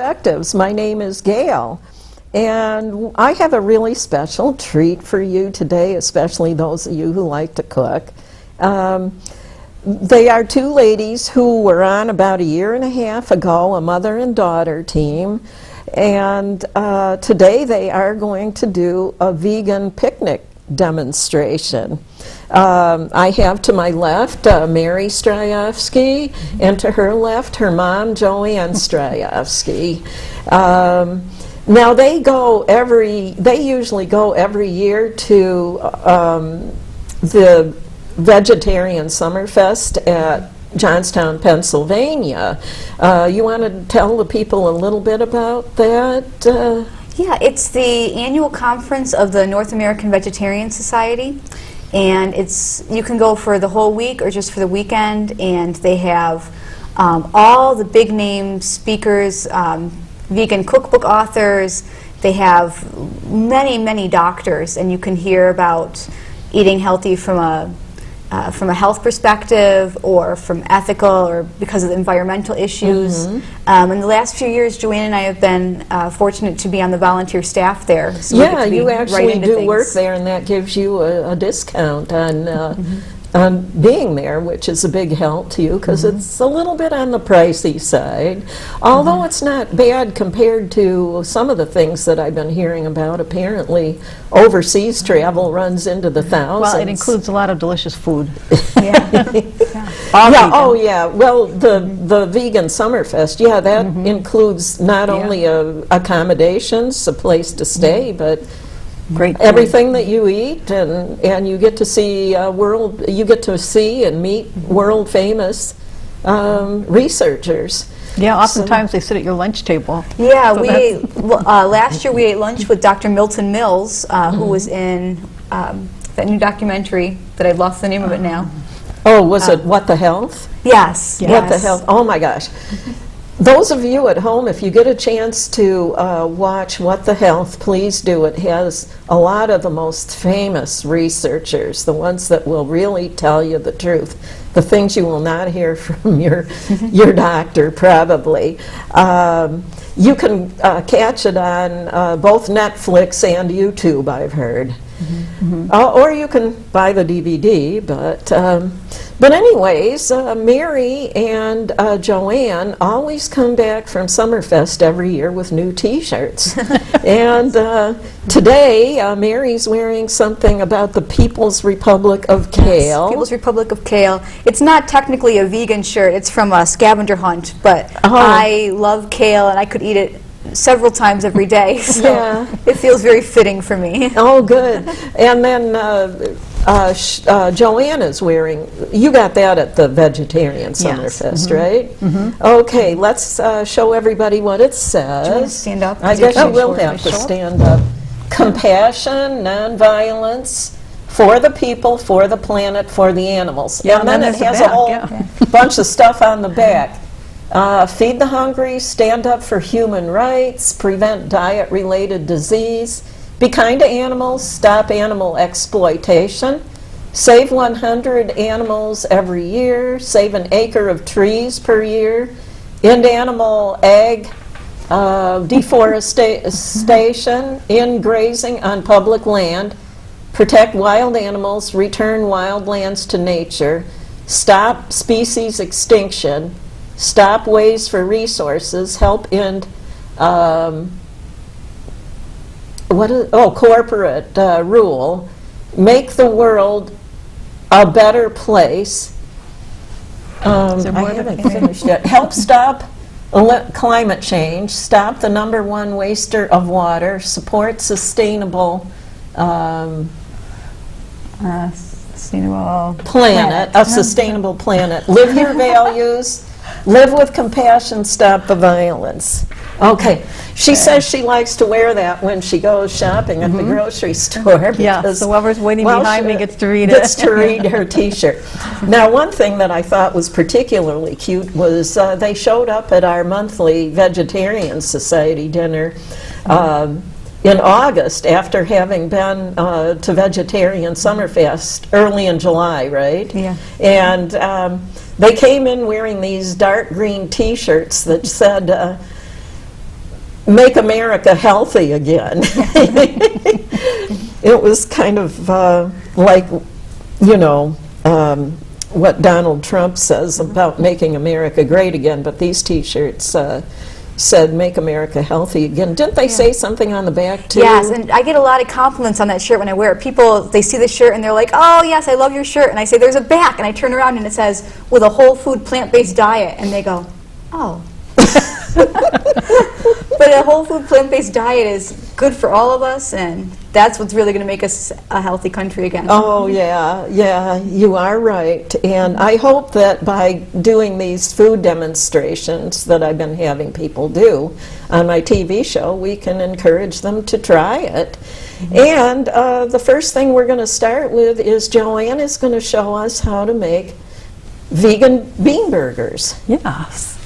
Perspectives. My name is Gail, and I have a really special treat for you today, especially those of you who like to cook. They are two ladies who were on about a year and a half ago, a mother and daughter team, and today they are going to do a vegan picnic demonstration. I have to my left Mary Zdrojewski, and to her left her mom, Joanne Zdrojewski. Now they usually go every year to the Vegetarian Summerfest at Johnstown, Pennsylvania. You want to tell the people a little bit about that? Yeah, it's the annual conference of the North American Vegetarian Society, and you can go for the whole week or just for the weekend, and they have all the big name speakers, vegan cookbook authors. They have many doctors, and you can hear about eating healthy from a health perspective, or from ethical, or because of the environmental issues. In the last few years, Joanne and I have been fortunate to be on the volunteer staff there. So yeah, you actually do work there, and that gives you a discount on being there, which is a big help to you, because it's a little bit on the pricey side. Although it's not bad compared to some of the things that I've been hearing about. Apparently, overseas travel runs into the thousands. Well, it includes a lot of delicious food. Oh yeah. Well, the Vegan Summerfest, yeah, that includes not only accommodations, a place to stay, but great everything that you eat, and you get to see you get to see and meet world famous researchers. Yeah, oftentimes they sit at your lunch table. Yeah, so last year we ate lunch with Dr. Milton Mills, who was in that new documentary that I've lost the name of it now. Oh, was it What the Health? Yes. What the Health? Oh my gosh. Those of you at home, if you get a chance to watch What the Health, please do. It has a lot of the most famous researchers, the ones that will really tell you the truth, the things you will not hear from your doctor, probably. You can catch it on both Netflix and YouTube, I've heard. Or you can buy the DVD, but anyways, Mary and Joanne always come back from Summerfest every year with new T-shirts. And today, Mary's wearing something about the People's Republic of Kale. Yes, People's Republic of Kale. It's not technically a vegan shirt. It's from a scavenger hunt, but I love kale, and I could eat it several times every day, so it feels very fitting for me. Oh, good. And then Joanne is wearing, you got that at the Vegetarian Summerfest, right? Okay, let's show everybody what it says. Do you want to stand up? I guess you will have to stand up. Compassion, nonviolence, for the people, for the planet, for the animals. Yeah, and then it has a whole bunch of stuff on the back. Feed the hungry, stand up for human rights, prevent diet-related disease, be kind to animals, stop animal exploitation, save 100 animals every year, save an acre of trees per year, end animal deforestation, end grazing on public land, protect wild animals, return wild lands to nature, stop species extinction, stop waste for resources, help end corporate rule, make the world a better place. I haven't finished yet. Help stop climate change, stop the #1 waster of water, support sustainable planet, a sustainable planet. Live your values. Live with compassion, stop the violence. Okay. She says she likes to wear that when she goes shopping at the grocery store. Yeah, so whoever's waiting behind me gets to read it. Gets to read her T-shirt. Now, one thing that I thought was particularly cute was they showed up at our monthly Vegetarian Society dinner in August, after having been to Vegetarian Summerfest early in July, right? Yeah. And they came in wearing these dark green T-shirts that said, Make America Healthy Again. It was kind of like, you know, what Donald Trump says about making America great again, but these T-shirts said Make America Healthy Again. Didn't they say something on the back too? Yes, and I get a lot of compliments on that shirt when I wear it. People, they see the shirt and they're like, oh yes, I love your shirt. And I say, there's a back. And I turn around and it says, with a whole food plant-based diet. And they go, oh. But a whole food plant-based diet is good for all of us, and that's what's really going to make us a healthy country again. Oh, yeah, yeah, you are right. And I hope that by doing these food demonstrations that I've been having people do on my TV show, we can encourage them to try it. And the first thing we're going to start with is Joanne is going to show us how to make vegan bean burgers. Yes.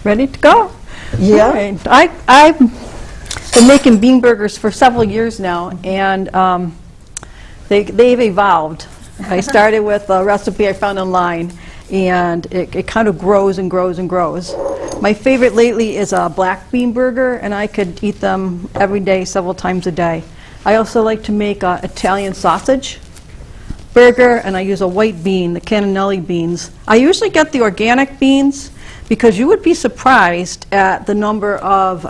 Ready to go? Yeah. All right. I've been making bean burgers for several years now, and they've evolved. I started with a recipe I found online, and it kind of grows and grows and grows. My favorite lately is a black bean burger, and I could eat them every day, several times a day. I also like to make Italian sausage burger, and I use a white bean, the cannellini beans. I usually get the organic beans, because you would be surprised at the number of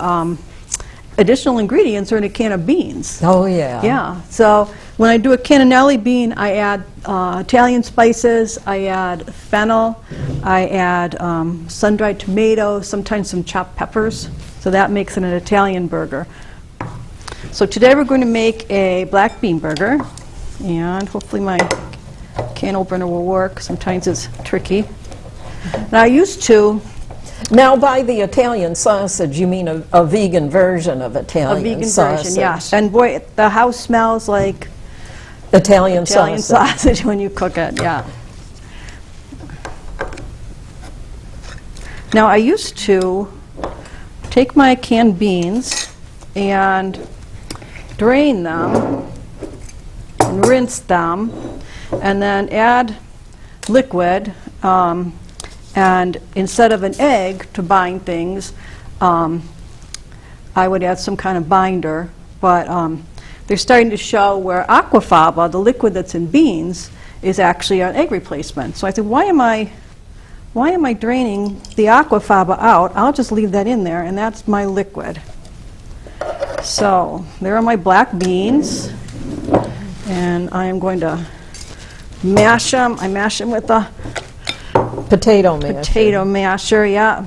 additional ingredients are in a can of beans. Oh, yeah. Yeah. So when I do a cannellini bean, I add Italian spices, I add fennel, I add sun-dried tomatoes, sometimes some chopped peppers. So that makes it an Italian burger. So today we're going to make a black bean burger, and hopefully my can opener will work. Sometimes it's tricky. And I used to... Now, by the Italian sausage, you mean a vegan version of Italian A vegan sausage? version, yes. And boy, the house smells like Italian Italian sausage. sausage when you cook it, yeah. Now, I used to take my canned beans and drain them and rinse them, and then add liquid. And instead of an egg to bind things, I would add some kind of binder. But they're starting to show where aquafaba, the liquid that's in beans, is actually an egg replacement. So I said, why am I draining the aquafaba out? I'll just leave that in there, and that's my liquid. So there are my black beans, and I am going to mash them. I mash them with a Potato masher. potato masher, yeah.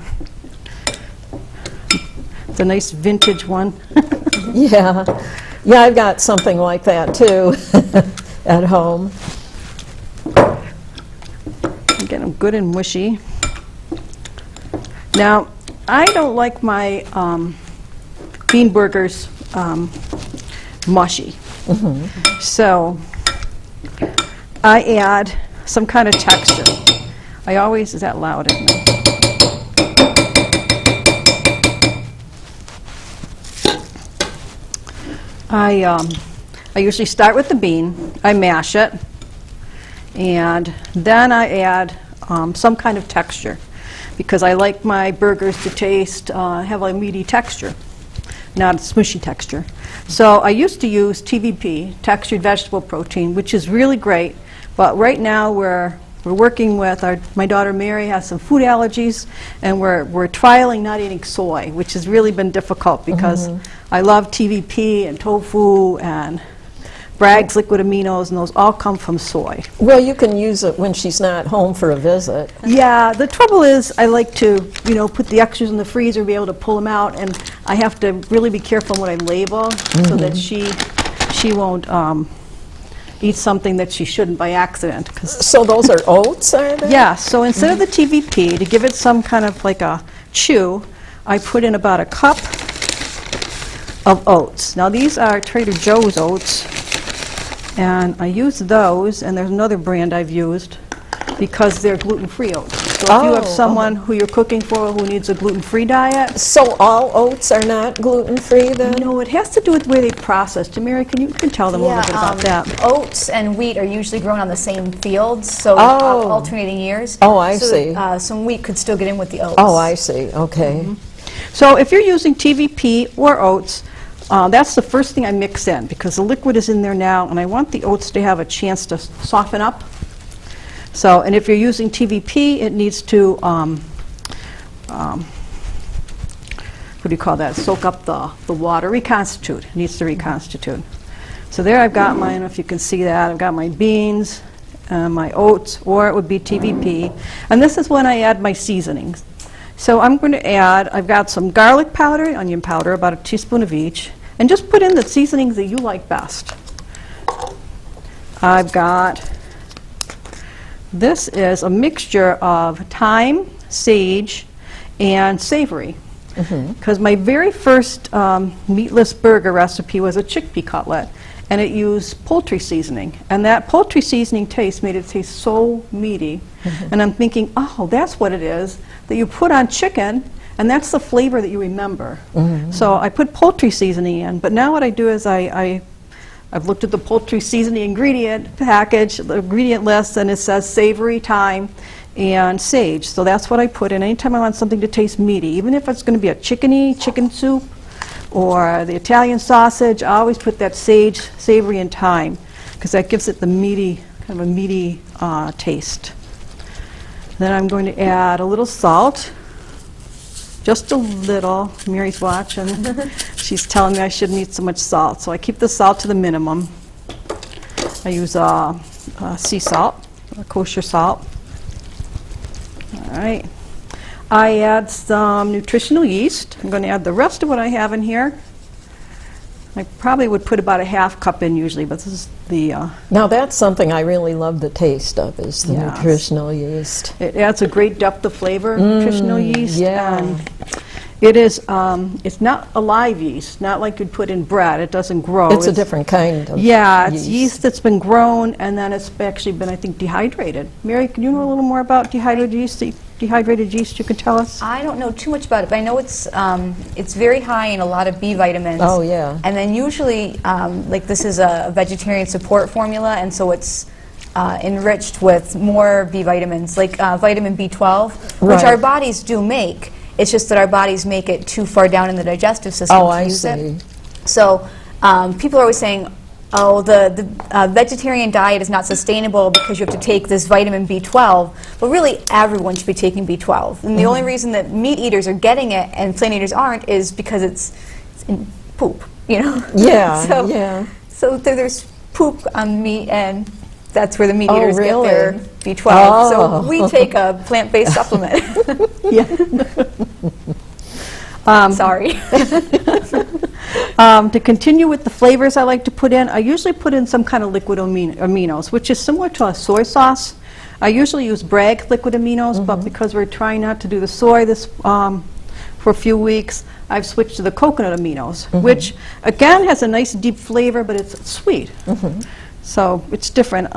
It's a nice vintage one. Yeah. Yeah, I've got something like that too at home. Get them good and mushy. Now, I don't like my bean burgers mushy. So I add some kind of texture. I always, is that loud, isn't it? I usually start with the bean, I mash it, and then I add some kind of texture, because I like my burgers to taste, have a meaty texture, not a smushy texture. So I used to use TVP, textured vegetable protein, which is really great, but right now we're working with my daughter Mary has some food allergies, and we're trialing not eating soy, which has really been difficult because I love TVP and tofu and Bragg's liquid aminos, and those all come from soy. Well, you can use it when she's not home for a visit. Yeah, the trouble is I like to, put the extras in the freezer, be able to pull them out, and I have to really be careful what I label so that she won't eat something that she shouldn't by accident. So those are oats, are they? Yeah, so instead of the TVP, to give it some kind of like a chew, I put in about a cup of oats. Now these are Trader Joe's oats, and I use those, and there's another brand I've used because they're gluten-free oats. So if you have someone who you're cooking for who needs a gluten-free diet. So all oats are not gluten-free then? No, it has to do with the way they processed. Mary, you can tell them a little bit about that. Oats and wheat are usually grown on the same fields, so alternating years. Oh, I see. Some wheat could still get in with the oats. Oh, I see. Okay. So if you're using TVP or oats, that's the first thing I mix in because the liquid is in there now and I want the oats to have a chance to soften up. So, and if you're using TVP, it needs to, what do you call that, soak up the water, reconstitute, it needs to reconstitute. So there I've got my, I don't know if you can see that, I've got my beans, my oats, or it would be TVP. And this is when I add my seasonings. So I'm going to add, I've got some garlic powder, onion powder, about a teaspoon of each, and just put in the seasonings that you like best. I've got, this is a mixture of thyme, sage, and savory. Because my very first meatless burger recipe was a chickpea cutlet, and it used poultry seasoning. And that poultry seasoning taste made it taste so meaty. And I'm thinking, oh, that's what it is that you put on chicken, and that's the flavor that you remember. So I put poultry seasoning in, but now what I do is I've looked at the poultry seasoning ingredient package, the ingredient list, and it says savory, thyme, and sage. So that's what I put in anytime I want something to taste meaty. Even if it's going to be a chicken soup or the Italian sausage, I always put that sage, savory, and thyme because that gives it the meaty, kind of a meaty taste. Then I'm going to add a little salt, just a little. Mary's watching. She's telling me I shouldn't eat so much salt, so I keep the salt to the minimum. I use sea salt, kosher salt. All right. I add some nutritional yeast. I'm going to add the rest of what I have in here. I probably would put about a half cup in usually, but this is the... Now that's something I really love the taste of, is the Yes. nutritional yeast. It adds a great depth of flavor, nutritional yeast. yeah. And it is, it's not a live yeast, not like you'd put in bread. It doesn't grow. It's a different kind of Yeah, it's yeast that's been grown, and then it's actually been, I think, dehydrated. Mary, can you know a little more about dehydrated yeast? Dehydrated yeast, you can tell us? I don't know too much about it, but I know it's very high in a lot of B vitamins. Oh, yeah. And then usually, like this is a vegetarian support formula, and so it's enriched with more B vitamins, like vitamin B12, which Right. our bodies do make. It's just that our bodies make it too far down in the digestive system Oh, to I use see. it. So people are always saying, oh, the vegetarian diet is not sustainable because you have to take this vitamin B12, but really everyone should be taking B12. And the only reason that meat eaters are getting it and plant eaters aren't is because it's in poop, you know? Yeah, so, yeah. So there's poop on meat, and that's where the meat Oh, eaters really? get their B12. Oh. So we take a plant-based supplement. Sorry. To continue with the flavors I like to put in, I usually put in some kind of liquid aminos, which is similar to a soy sauce. I usually use Bragg liquid aminos, but because we're trying not to do the soy this for a few weeks, I've switched to the coconut aminos, which again has a nice deep flavor, but it's sweet. So it's different.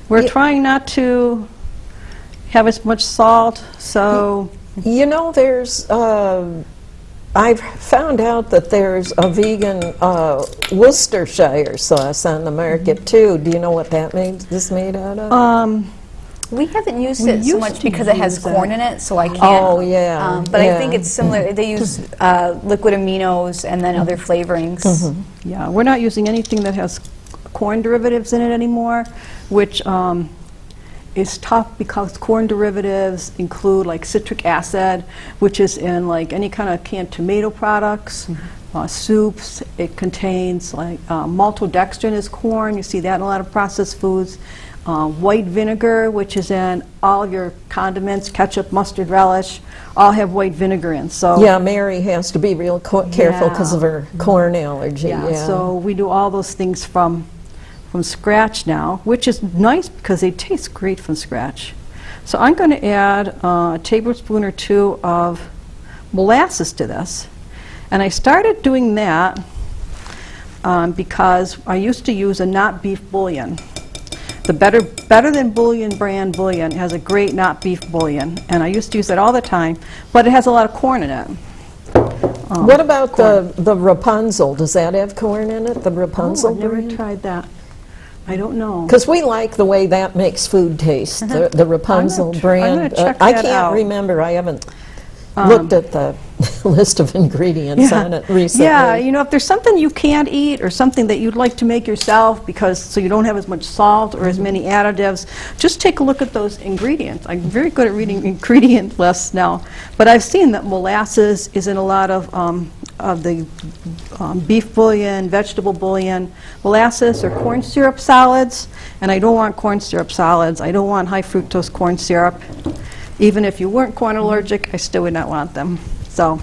We're trying not to have as much salt, so... You know, there's, I've found out that there's a vegan Worcestershire sauce on the market too. Do you know what that is made out of? We haven't used We it so used much to because it has use it. corn in it, so I can't. Oh, yeah, But yeah. I think it's similar. They use liquid aminos and then other flavorings. Yeah, we're not using anything that has corn derivatives in it anymore, which is tough because corn derivatives include like citric acid, which is in like any kind of canned tomato products, soups. It contains like maltodextrin is corn. You see that in a lot of processed foods. White vinegar, which is in all of your condiments, ketchup, mustard, relish, all have white vinegar in. So Yeah, Mary has to be real careful because of her corn allergy. yeah, so we do all those things from scratch now, which is nice because they taste great from scratch. So I'm going to add a tablespoon or two of molasses to this. And I started doing that because I used to use a not beef bouillon. The Better Than Bouillon brand bouillon has a great not beef bouillon, and I used to use that all the time, but it has a lot of corn in it. What about the Rapunzel? Does that have corn in it, the Rapunzel I've never brand? tried that. I don't know. Because we like the way that makes food taste, the Rapunzel I'm brand. gonna check I that can't out. remember. I haven't looked at the list of ingredients on it recently. Yeah, you know, if there's something you can't eat or something that you'd like to make yourself because so you don't have as much salt or as many additives, just take a look at those ingredients. I'm very good at reading ingredient lists now, but I've seen that molasses is in a lot of the beef bouillon, vegetable bouillon, molasses or corn syrup solids, and I don't want corn syrup solids. I don't want high fructose corn syrup. Even if you weren't corn allergic, I still would not want them. So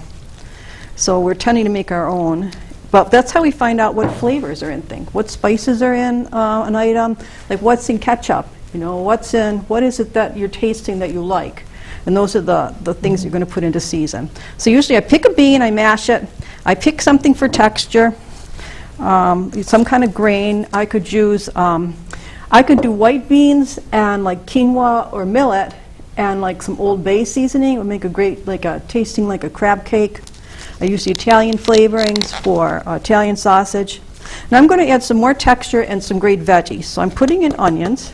we're tending to make our own. But that's how we find out what flavors are in things, what spices are in an item, like what's in ketchup, you know, what is it that you're tasting that you like. And those are the things you're going to put into season. So usually I pick a bean, I mash it, I pick something for texture, some kind of grain. I could use, I could do white beans and like quinoa or millet and like some Old Bay seasoning. It would make a great, tasting like a crab cake. I use the Italian flavorings for Italian sausage. And I'm going to add some more texture and some great veggies. So I'm putting in onions.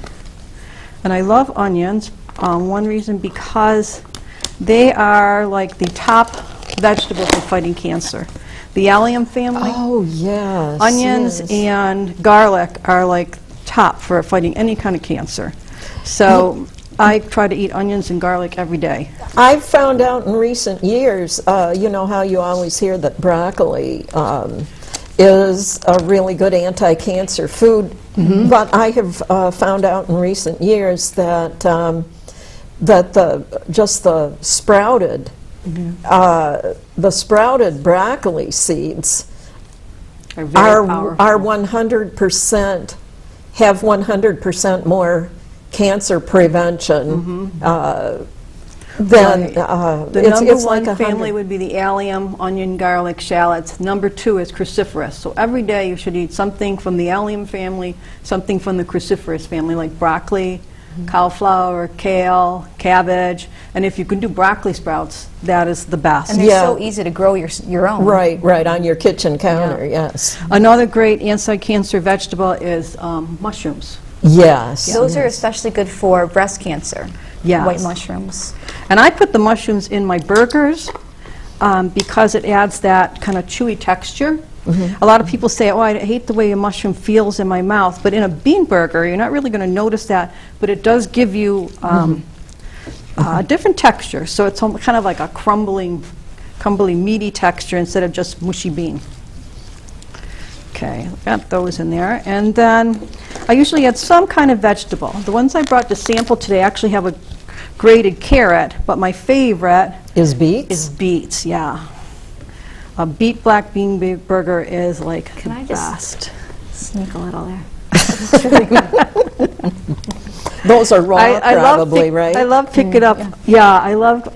And I love onions. One reason because they are like the top vegetable for fighting cancer. The allium family. Oh, yes. Onions yes. and garlic are like top for fighting any kind of cancer. So I try to eat onions and garlic every day. I've found out in recent years, you know how you always hear that broccoli is a really good anti-cancer food, but I have found out in recent years that that the sprouted broccoli seeds Are very powerful. are 100% have 100% more cancer prevention than The number one family would be the allium, onion, garlic, shallots. Number two is cruciferous. So every day you should eat something from the allium family, something from the cruciferous family, like broccoli, cauliflower, kale, cabbage. And if you can do broccoli sprouts, that is the best. And they're Yeah. so easy to grow your own. right on your kitchen counter. Yes, Another great anti-cancer vegetable is mushrooms. yes. Those are especially good for breast cancer. Yes. White mushrooms. And I put the mushrooms in my burgers because it adds that kind of chewy texture. A lot of people say, oh, I hate the way a mushroom feels in my mouth. But in a bean burger, you're not really going to notice that. But it does give you a different texture. So it's kind of like a crumbly, meaty texture instead of just mushy bean. Okay, got those in there. And then I usually add some kind of vegetable. The ones I brought to sample today actually have a grated carrot, but my favorite Is beets? is beets, yeah. A beet black bean burger is like Can I the just- best. Sneak a little there. Those are raw, I love probably, right? I love picking up, yeah, I love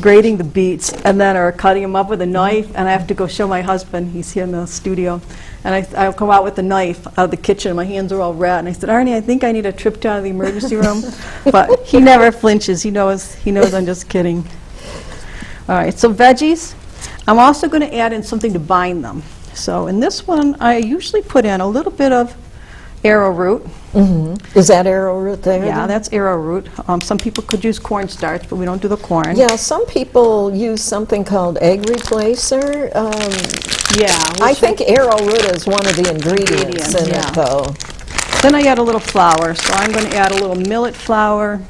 grating the beets and then or cutting them up with a knife, and I have to go show my husband, he's here in the studio, and I'll come out with the knife out of the kitchen, and my hands are all red, and I said, Arnie, I think I need a trip down to the emergency room, but he never flinches, he knows I'm just kidding. All right, so veggies. I'm also going to add in something to bind them. So in this one, I usually put in a little bit of arrowroot. Is that arrowroot there? Yeah, that's arrowroot. Some people could use cornstarch, but we don't do the corn. Yeah, some people use something called egg replacer. Yeah. I think arrowroot is one of the ingredients in yeah. it, though. Then I add a little flour. So I'm going to add a little millet flour.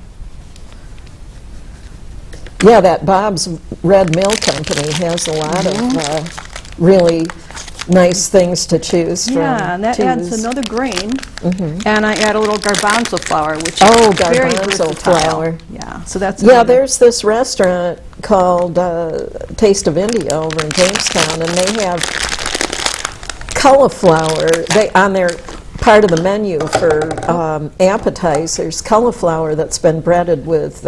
Yeah, that Bob's Red Mill Company has a lot of really nice things to choose from. Yeah, and that adds another grain. And I add a little garbanzo flour, which Oh, is very garbanzo versatile. flour. Yeah, so that's Yeah, another- there's this restaurant called Taste of India over in Jamestown, and they have cauliflower. On their part of the menu for appetizers, cauliflower that's been breaded with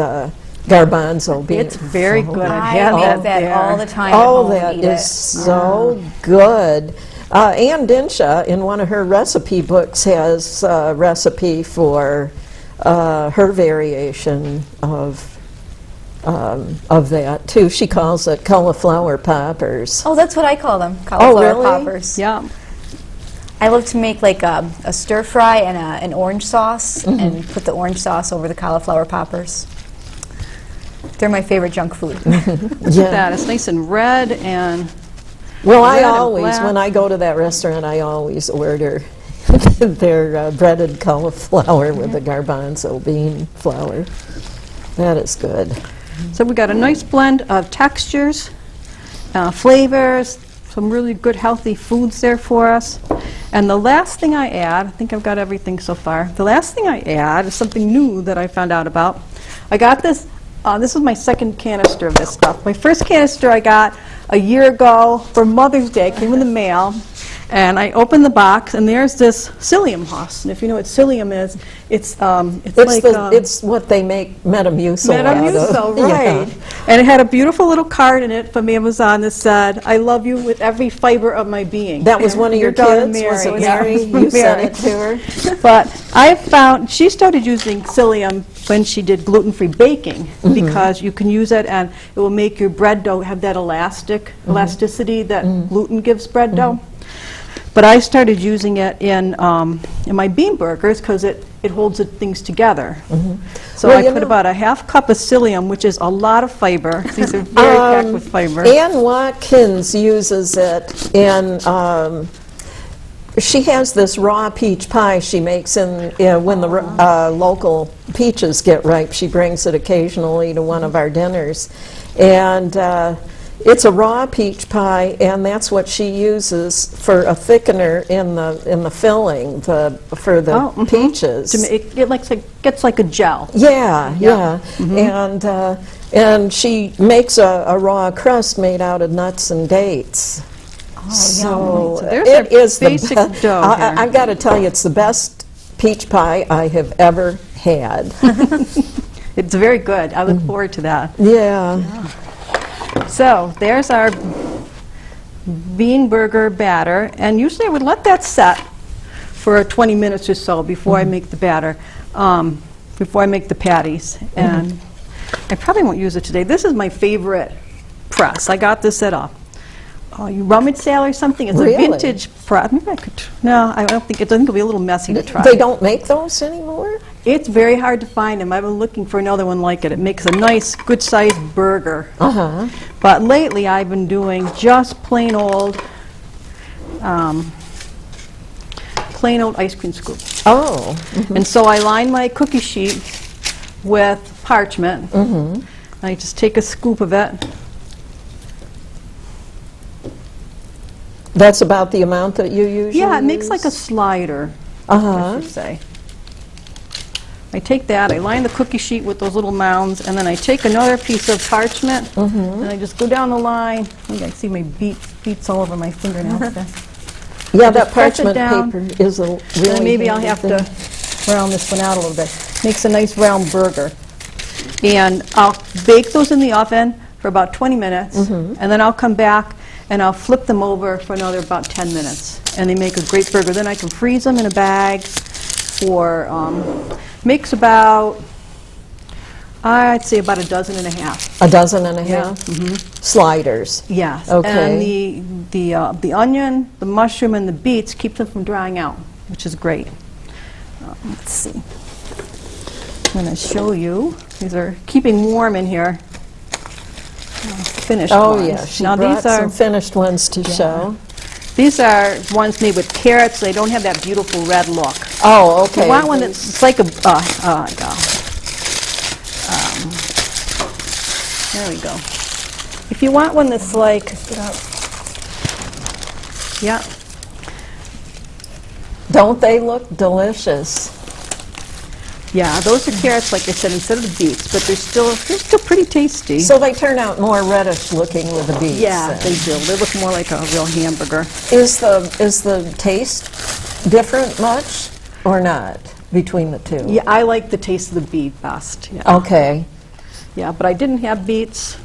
garbanzo beans. It's very good. I've I had make that there. all the time at Oh, home and that eat is it. so good. Ann Dinsha, in one of her recipe books, has a recipe for her variation of that, too. She calls it cauliflower poppers. Oh, that's what I call them, cauliflower really? poppers. Yeah. I love to make like a stir fry and an orange sauce and put the orange sauce over the cauliflower poppers. They're my favorite junk food. Yeah. That it's nice and red and Well, I red and always, black. when I go to that restaurant, I always order their breaded cauliflower with the garbanzo bean flour. That is good. So we got a nice blend of textures, flavors, some really good healthy foods there for us. And the last thing I add, I think I've got everything so far. The last thing I add is something new that I found out about. I got this, this is my second canister of this stuff. My first canister I got a year ago for Mother's Day, came in the mail. And I opened the box, and there's this psyllium husk. And if you know what psyllium is, it's like It's what they make Metamucil out of. Metamucil, right. Yeah. And it had a beautiful little card in it from Amazon that said, "I love you with every fiber of my being." That was one of your daughter, kids? Was it Mary. Mary? Yeah, You sent Mary. it to her? But I found she started using psyllium when she did gluten-free baking because you can use it and it will make your bread dough have that elasticity that gluten gives bread dough. But I started using it in my bean burgers because it holds the things together. So Well, I you put know- about a half cup of psyllium, which is a lot of fiber. These are very packed with fiber. Ann Watkins uses it in, she has this raw peach pie she makes when the local peaches get ripe. She brings it occasionally to one of our dinners. And it's a raw peach pie, and that's what she uses for a thickener in the filling for the peaches. It gets like a gel. Yeah. And she makes a raw crust made out of nuts and dates. So There's it our is the basic best. dough here. I've got to tell you, it's the best peach pie I have ever had. It's very good. I look forward to that. Yeah. So there's our bean burger batter, and usually I would let that set for 20 minutes or so before I make the batter, before I make the patties. And I probably won't use it today. This is my favorite press. I got this at a rummage sale or something. It's Really? a vintage press. Maybe I could. No, I don't think. I think it'll be a little messy to try. They don't make those anymore? It's very hard to find them. I've been looking for another one like it. It makes a nice, good-sized burger. Uh-huh. But lately, I've been doing just plain old ice cream scoop. Oh. And so I line my cookie sheet with parchment. I just take a scoop of it. That's about the amount that you usually Yeah, it makes use? like a slider, I Uh-huh. should say. I take that, I line the cookie sheet with those little mounds, and then I take another piece of parchment, and I just go down the line. I think I see my beets all over my fingernails there. Yeah, I that just press it parchment down, paper is a really And maybe I'll handy have thing. to round this one out a little bit. Makes a nice round burger. And I'll bake those in the oven for about 20 minutes, and then I'll come back and I'll flip them over for another about 10 minutes. And they make a great burger. Then I can freeze them in a bag for, makes about, I'd say about a dozen and a half. A dozen and a Yeah. half? Sliders. Yes. Okay. And the onion, the mushroom, and the beets keep them from drying out, which is great. Let's see. I'm going to show you. These are keeping warm in here. Finished Oh, ones. yeah, she Now brought these are some finished ones to show. these are ones made with carrots. They don't have that beautiful red look. Oh, okay. You want one that's it's like a there we go. If you want one that's like yeah. Don't they look delicious? Yeah, those are carrots, like I said, instead of the beets, but they're still pretty tasty. So they turn out more reddish looking with the beets. yeah, then. they do. They look more like a real hamburger. Is the taste different much or not between the two? Yeah, I like the taste of the beet best. Yeah, Okay. yeah, but I didn't have beets.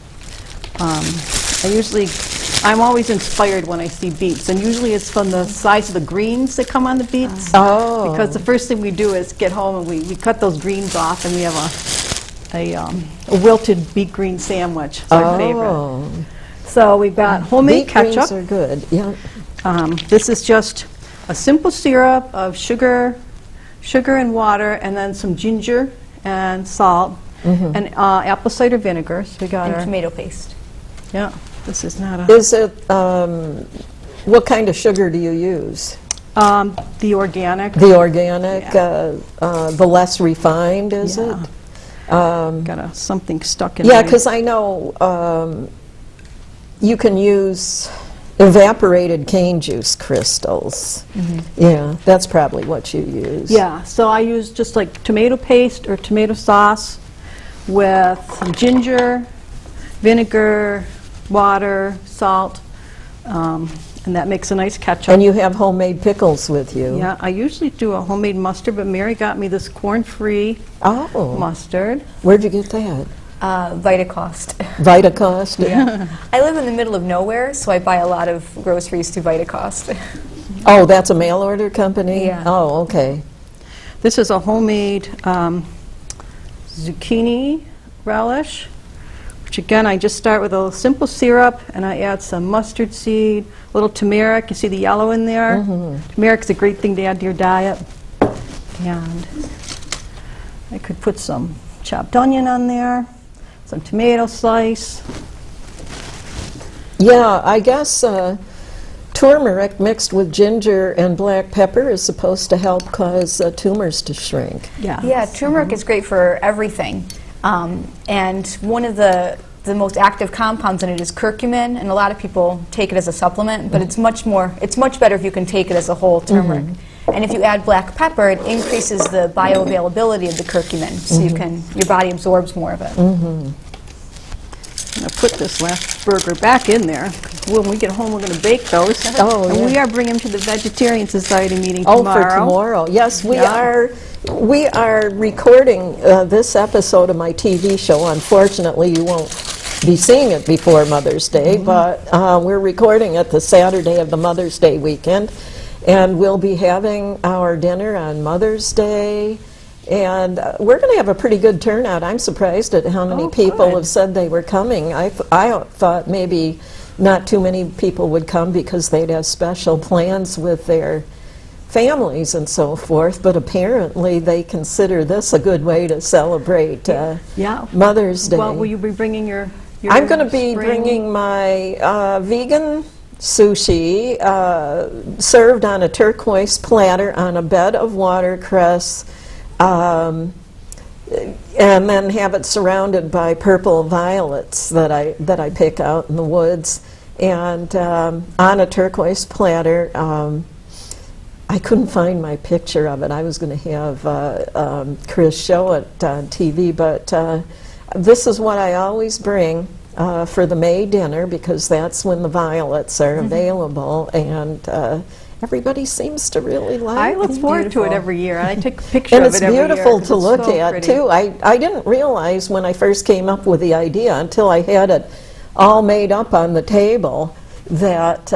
I'm always inspired when I see beets, and usually it's from the size of the greens that come on the beets. Oh. Because the first thing we do is get home and we cut those greens off, and we have a wilted beet green sandwich. It's our favorite. Oh. So we've got homemade Beet greens ketchup. are good. Yeah. This is just a simple syrup of sugar and water, and then some ginger and salt. and apple cider vinegar. So we got And our tomato paste. yeah. This is not a Is it, what kind of sugar do you use? the organic. The organic, the less refined, is Yeah. it? Got a something stuck in Yeah, my- because I know you can use evaporated cane juice crystals. Yeah, that's probably what you use. Yeah, so I use just like tomato paste or tomato sauce with some ginger, vinegar, water, salt, and that makes a nice ketchup. And you have homemade pickles with you. Yeah, I usually do a homemade mustard, but Mary got me this corn-free Oh, mustard. where'd you get that? Vitacost. Vitacost? I live in the middle of nowhere, so I buy a lot of groceries through Vitacost. Oh, that's a mail order company? Yeah. Oh, okay. This is a homemade zucchini relish, which again, I just start with a simple syrup and I add some mustard seed, a little turmeric. You see the yellow in there? Turmeric is a great thing to add to your diet. And I could put some chopped onion on there, some tomato slice. Yeah, I guess turmeric mixed with ginger and black pepper is supposed to help cause tumors to shrink. Yeah, turmeric is great for everything. And one of the most active compounds in it is curcumin, and a lot of people take it as a supplement, but it's much better if you can take it as a whole turmeric. And if you add black pepper, it increases the bioavailability of the curcumin, so your body absorbs more of it. I'm going to put this last burger back in there. When we get home, we're going to bake those. Oh, and yeah. we are bringing them to the Vegetarian Society meeting Oh, tomorrow. for tomorrow. Yes, we Yeah. are. We are recording this episode of my TV show. Unfortunately, you won't be seeing it before Mother's Day, but we're recording it the Saturday of the Mother's Day weekend, and we'll be having our dinner on Mother's Day. And we're going to have a pretty good turnout. I'm surprised at how many Oh, people good. have said they were coming. I thought maybe not too many people would come because they'd have special plans with their families and so forth, but apparently they consider this a good way to celebrate Yeah. Mother's Day. Well, will you be bringing your I'm going to be spring- bringing my vegan sushi served on a turquoise platter on a bed of watercress, and then have it surrounded by purple violets that I pick out in the woods, and on a turquoise platter. I couldn't find my picture of it. I was going to have Chris show it on TV, but this is what I always bring for the May dinner, because that's when the violets are available, and everybody seems to really like I it. look forward to it beautiful. every year. I take a picture And of it's it every year. beautiful 'cause to it's look so at, pretty. too. I didn't realize when I first came up with the idea, until I had it all made up on the table, that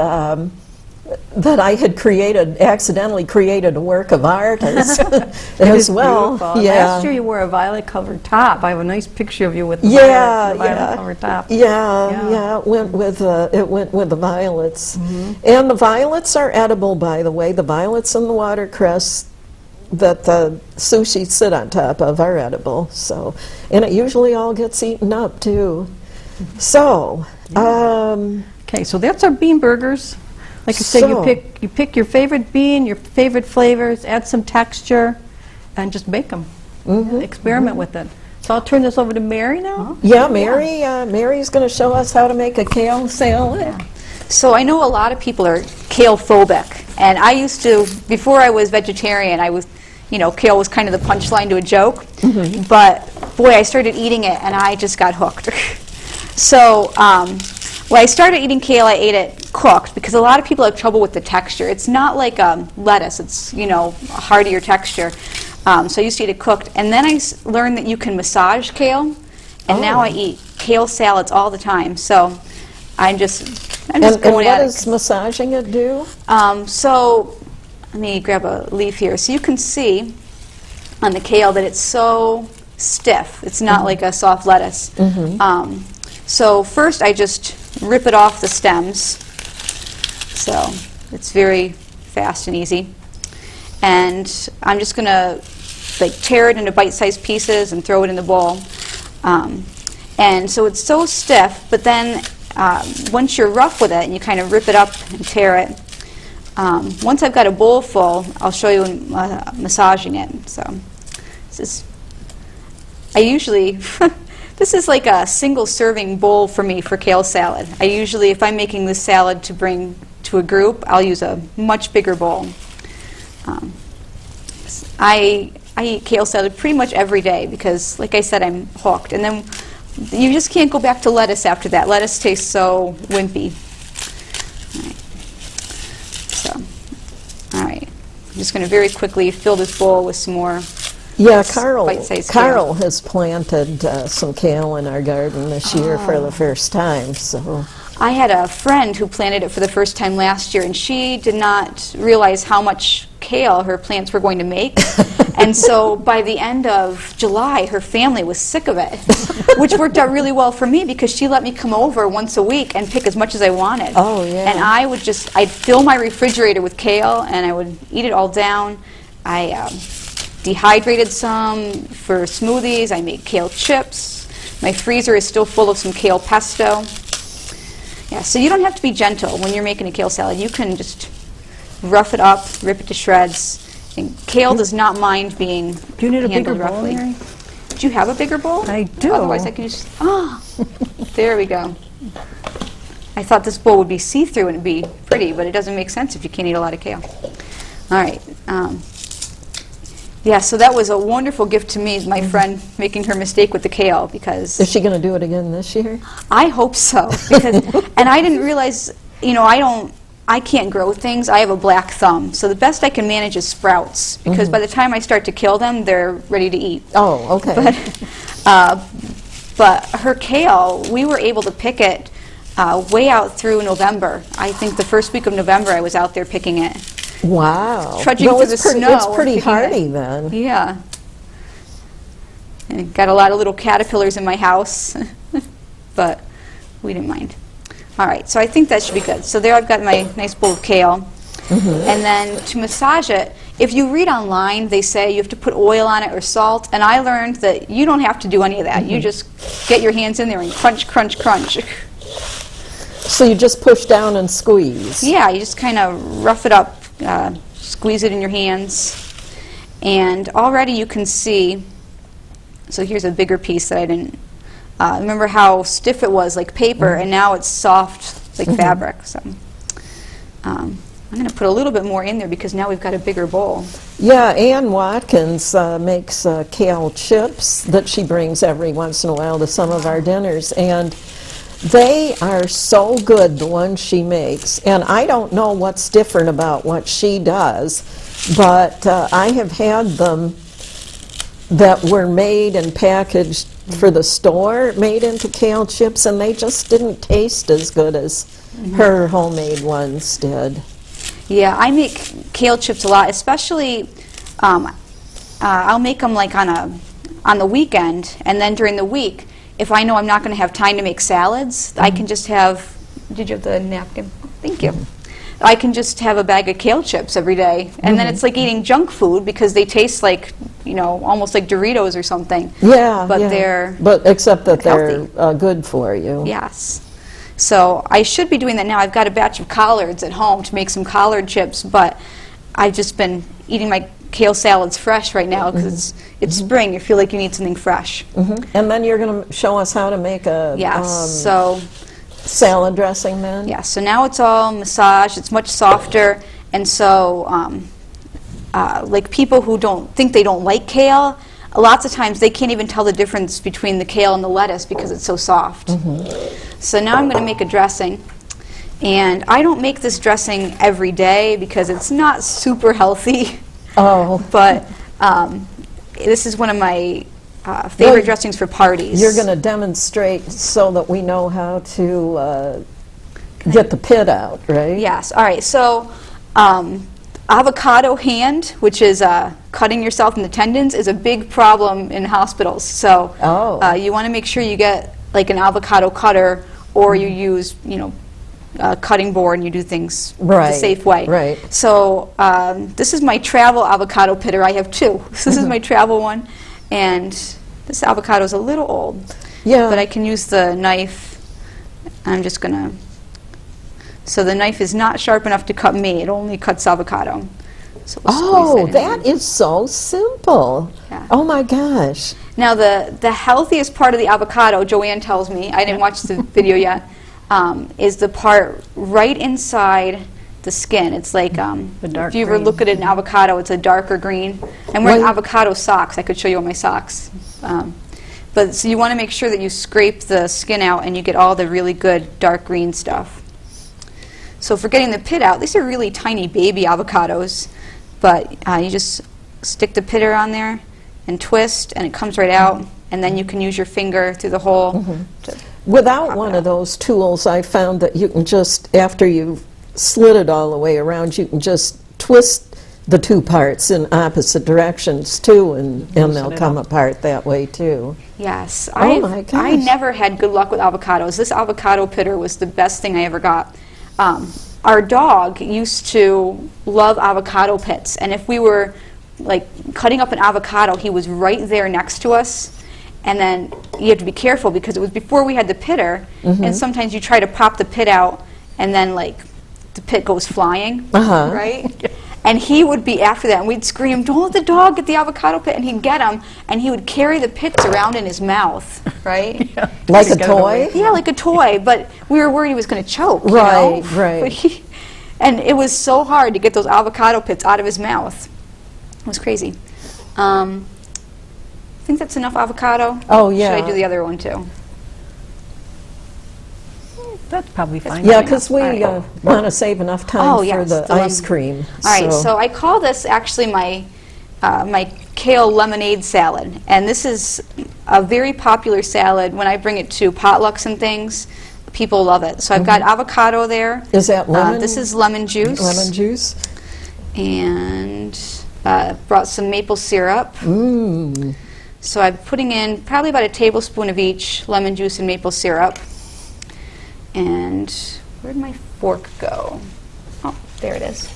I had accidentally created a work of art as, It as is well. beautiful. Yeah. Last year you wore a violet-covered top. I have a nice picture of you with the Yeah, violet-covered top. Yeah, it went with the violets, and the violets are edible, by the way. The violets and the watercress that the sushi sit on top of are edible. So, and it usually all gets eaten up too. So, Okay, so that's our bean burgers. Like I said, So- you pick your favorite bean, your favorite flavors, add some texture, and just bake them. Experiment with it. So I'll turn this over to Mary now. yeah, Mary's going to show us how to make a kale salad. So I know a lot of people are kale phobic, and I used to, before I was vegetarian, kale was kind of the punchline to a joke, but boy, I started eating it and I just got hooked. So when I started eating kale, I ate it cooked, because a lot of people have trouble with the texture. It's not like lettuce, it's a heartier texture. So I used to eat it cooked, and then I learned that you can massage kale, and now I eat kale salads all the time. So I'm just And going what at does it. massaging it do? So let me grab a leaf here. So you can see on the kale that it's so stiff. It's not like a soft lettuce. So first I just rip it off the stems. So it's very fast and easy. And I'm just going to tear it into bite-sized pieces and throw it in the bowl. And so it's so stiff, but then once you're rough with it and you kind of rip it up and tear it, once I've got a bowl full, I'll show you massaging it. So this is, I usually, this is like a single serving bowl for me for kale salad. I usually, if I'm making this salad to bring to a group, I'll use a much bigger bowl. I eat kale salad pretty much every day because, like I said, I'm hooked. And then you just can't go back to lettuce after that. Lettuce tastes so wimpy. All right. I'm just going to very quickly fill this bowl with some more. Yeah, Carl bite-sized kale. has planted some kale in our garden this year for the first time. So I had a friend who planted it for the first time last year, and she did not realize how much kale her plants were going to make. And so by the end of July, her family was sick of it, which worked out really well for me because she let me come over once a week and pick as much as I wanted. Oh, yeah. And I'd fill my refrigerator with kale, and I would eat it all down. I dehydrated some for smoothies. I made kale chips. My freezer is still full of some kale pesto. Yeah, so you don't have to be gentle when you're making a kale salad. You can just rough it up, rip it to shreds. And kale does not mind being Do you need a bigger handled bowl, roughly. Mary? Do you have a bigger bowl? I do. Otherwise I can just, there we go. I thought this bowl would be see-through and it'd be pretty, but it doesn't make sense if you can't eat a lot of kale. All right. Yeah, so that was a wonderful gift to me, my friend making her mistake with the kale, because is she going to do it again this year? I hope so. Because, and I didn't realize, I can't grow things. I have a black thumb. So the best I can manage is sprouts, because by the time I start to kill them, they're ready to eat. Oh, okay. But her kale, we were able to pick it way out through November. I think the first week of November I was out there picking it. Wow. Trudging through the snow. It's pretty picking hardy it. then. Yeah. And got a lot of little caterpillars in my house, but we didn't mind. All right, so I think that should be good. So there I've got my nice bowl of kale. And then to massage it, if you read online, they say you have to put oil on it or salt, and I learned that you don't have to do any of that. You just get your hands in there and crunch, crunch, crunch. So you just push down and squeeze. Yeah, you just kind of rough it up, squeeze it in your hands, and already you can see, so here's a bigger piece that I didn't, remember how stiff it was, like paper, and now it's soft, like fabric. So I'm going to put a little bit more in there because now we've got a bigger bowl. Yeah, Ann Watkins makes kale chips that she brings every once in a while to some of our dinners, and they are so good, the ones she makes. And I don't know what's different about what she does, but I have had them that were made and packaged for the store, made into kale chips, and they just didn't taste as good as her homemade ones did. Yeah, I make kale chips a lot, especially I'll make them like on the weekend, and then during the week, if I know I'm not going to have time to make salads, I can just have, did you have the napkin? Thank you. I can just have a bag of kale chips every day, and then it's like eating junk food because they taste like, almost like Doritos or something. Yeah, but yeah. Except that healthy. they're good for you. Yes. So I should be doing that now. I've got a batch of collards at home to make some collard chips, but I've just been eating my kale salads fresh right now because it's spring. You feel like you need something fresh. And then you're going to show us how to make a salad dressing then? Yeah, so now it's all massaged. It's much softer, and so like people who they don't like kale, lots of times they can't even tell the difference between the kale and the lettuce because it's so soft. So now I'm going to make a dressing, and I don't make this dressing every day because it's not super healthy. Oh. But this is one of my favorite dressings for parties. You're going to demonstrate so that we know how to get the pit out, right? Yes. All right. So avocado hand, which is cutting yourself in the tendons, is a big problem in hospitals. So you want to make sure you get like an avocado cutter, or you use, a cutting board, and you do things the safe way. Right. So this is my travel avocado pitter. I have two. This is my travel one, and This avocado's a little old, Yeah. but I can use the knife. I'm just going to... So the knife is not sharp enough to cut me. It only cuts avocado. So we'll squeeze Oh, in that there. is so simple. Yeah. Oh my gosh. Now the healthiest part of the avocado, Joanne tells me, I didn't watch the video yet, is the part right inside the skin. It's like, dark if you ever green. look at an avocado, it's a darker green. I'm wearing Well- avocado socks. I could show you all my socks. But so you want to make sure that you scrape the skin out and you get all the really good dark green stuff. So for getting the pit out, these are really tiny baby avocados, but you just stick the pitter on there and twist, and it comes right out, and then you can use your finger through the hole. To Without pop one it of out. those tools, I found that you can just, after you've slid it all the way around, you can just twist the two parts in opposite directions too, and they'll it come up. apart that way too. Yes, Oh my I gosh. never had good luck with avocados. This avocado pitter was the best thing I ever got. Our dog used to love avocado pits, and if we were like cutting up an avocado, he was right there next to us. And then you have to be careful because it was before we had the pitter, and sometimes you try to pop the pit out, and then like the pit goes flying, Uh-huh. right? And he would be after that, and we'd scream, "Don't let the dog get the avocado pit!" And he'd get him, and he would carry the pits around in his mouth, right? Like a Get it away. toy? Yeah, like a toy, but we were worried he was going to choke. you Right, know? right. But and it was so hard to get those avocado pits out of his mouth. It was crazy. I think that's enough avocado. Oh, yeah. Should I do the other one too? That's probably fine. Yeah, because we All right. want to save enough time Oh, for yes, the the ice lemon. cream. All right, so I call this actually my my kale lemonade salad, and this is a very popular salad. When I bring it to potlucks and things, people love it. So I've got avocado there. Is that lemon? This is lemon juice. lemon juice? And brought some maple syrup. Mmm. So I'm putting in probably about a tablespoon of each lemon juice and maple syrup. And where'd my fork go? Oh, there it is.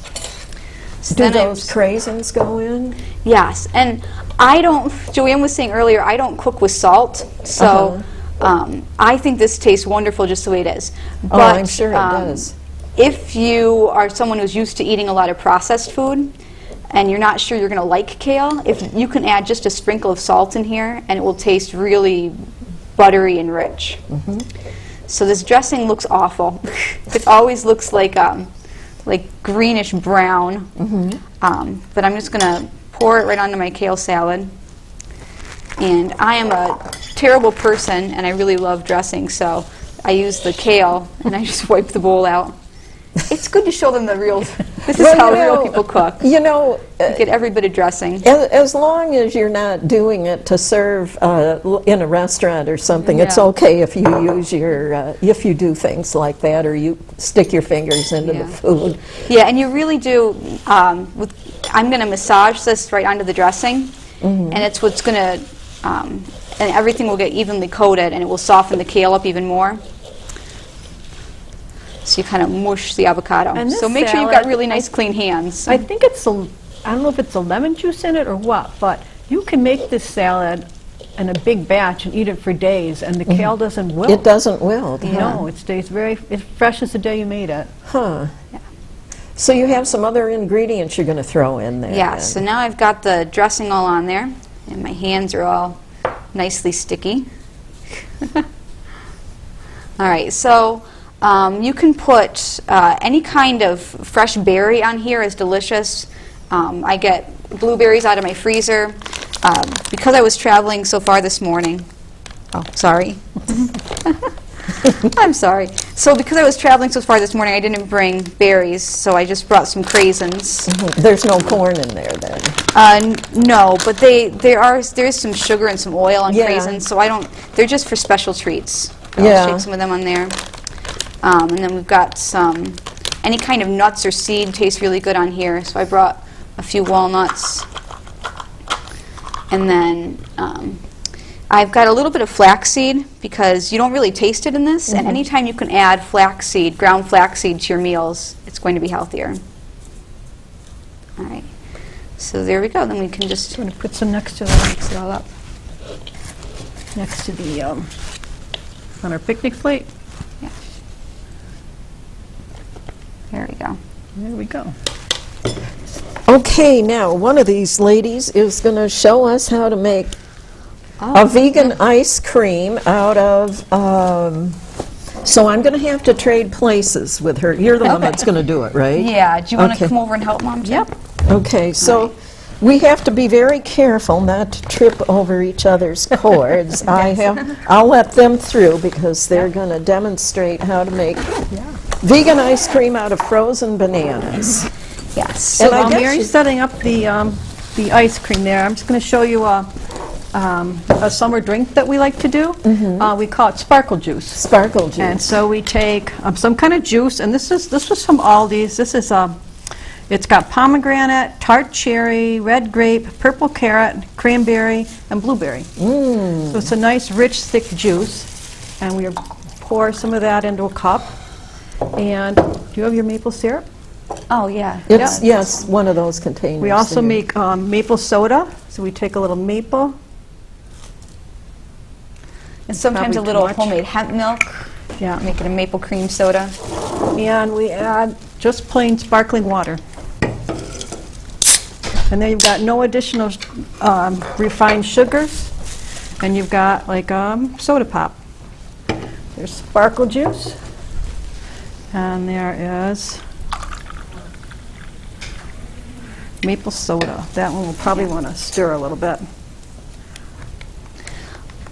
So Do then those craisins go in? Yes, and I don't, Joanne was saying earlier, I don't cook with salt, so I think this tastes wonderful just the way it is. But, Oh, I'm sure it does. If you are someone who's used to eating a lot of processed food, and you're not sure you're going to like kale, if you can add just a sprinkle of salt in here, and it will taste really buttery and rich. So this dressing looks awful. It always looks like greenish brown. But I'm just going to pour it right onto my kale salad. And I am a terrible person, and I really love dressing, so I use the kale, and I just wipe the bowl out. It's good to show them the real, this is Well, how you real know- people cook. You know, Get every bit of dressing. as long as you're not doing it to serve in a restaurant or something, it's Yeah. okay if you use your, if you do things like that, or you stick your fingers into Yeah. the food. Yeah, and you really do, I'm going to massage this right onto the dressing, and it's what's going to, and everything will get evenly coated, and it will soften the kale up even more. So you kind of mush the avocado. And this So make sure you've got salad, really nice, clean hands. I think it's I don't know if it's a lemon juice in it or what, but you can make this salad in a big batch and eat it for days, and the kale doesn't wilt. It doesn't wilt. No, it stays very as fresh as the day you made it. Huh. So you have some other ingredients you're going to throw in there. Yeah, then. so now I've got the dressing all on there, and my hands are all nicely sticky. All right, so you can put any kind of fresh berry on here is delicious. I get blueberries out of my freezer. Because I was traveling so far this morning, oh, sorry. I'm sorry. So because I was traveling so far this morning, I didn't bring berries, so I just brought some craisins. There's no corn in there then. No, but there is some sugar and some oil on Yeah. craisins, so they're just for special treats. I'll Yeah. shake some of them on there. And then we've got some, any kind of nuts or seed tastes really good on here, so I brought a few walnuts. And then I've got a little bit of flaxseed because you don't really taste it in this, and anytime you can add flaxseed, ground flaxseed to your meals, it's going to be healthier. All right, so there we go. Then we can just I'm going to put some next to that. mix it all up. next to the, on our picnic plate. Yeah. There we go. There we go. Okay, now, one of these ladies is going to show us how to make a vegan ice cream out of, so I'm going to have to trade places with her. You're the one that's going to do it, right? Yeah, do you want to Okay. come over and help Mom, too? Yep. Okay, so we have to be very careful not to trip over each other's cords. I'll let them through because they're going to demonstrate how to make vegan ice cream out of frozen bananas. Yes. And So I while guess Mary's you- setting up the ice cream there, I'm just going to show you a summer drink that we like to do. We call it sparkle juice. Sparkle juice. And so we take some kind of juice, and this was from Aldi's. This is it's got pomegranate, tart cherry, red grape, purple carrot, cranberry, and blueberry. So it's a nice, rich, thick juice, and we pour some of that into a cup. And do you have your maple syrup? Oh, yeah. It's, yes, one of those containers. We also there. make maple soda. So we take a little maple. And sometimes a Probably too little much. homemade hemp milk. Yeah. Make it a maple cream soda. And we add just plain sparkling water. And then you've got no additional refined sugars. And you've got like soda pop. There's sparkle juice. And there is maple soda. That one we'll probably want to stir a little bit.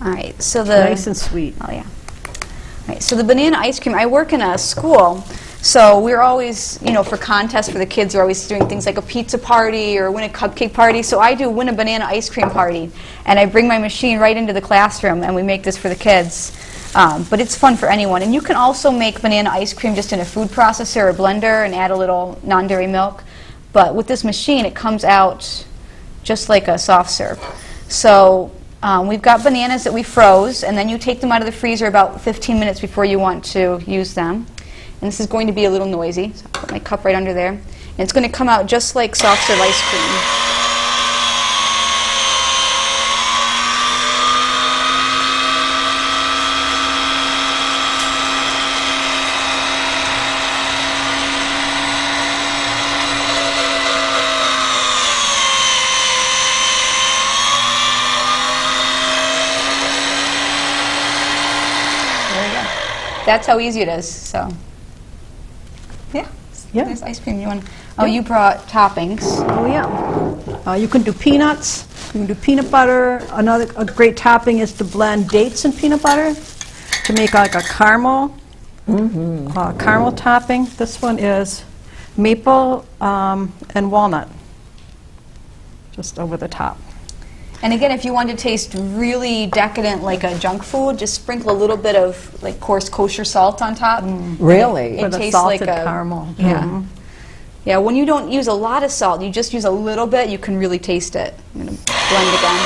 All right, so the... Nice and sweet. Oh, yeah. All right, so the banana ice cream, I work in a school, so we're always, you know, for contests for the kids, we're always doing things like a pizza party or win a cupcake party. So I do win a banana ice cream party, and I bring my machine right into the classroom, and we make this for the kids. But it's fun for anyone. And you can also make banana ice cream just in a food processor or blender and add a little non-dairy milk. But with this machine, it comes out just like a soft serve. So we've got bananas that we froze, and then you take them out of the freezer about 15 minutes before you want to use them. And this is going to be a little noisy, so I'll put my cup right under there. And it's going to come out just like soft serve ice cream. There we go. That's how easy it is. So, yeah, Yeah. nice ice cream. You want? Oh, you brought toppings. Oh, yeah. You can do peanuts. You can do peanut butter. A great topping is to blend dates and peanut butter to make like a caramel, caramel topping. This one is maple and walnut, just over the top. And again, if you want to taste really decadent, like a junk food, just sprinkle a little bit of like coarse kosher salt on top. Really? It For the tastes salted like a caramel. Yeah. Mhm. Yeah, when you don't use a lot of salt, you just use a little bit, you can really taste it. I'm going to blend again.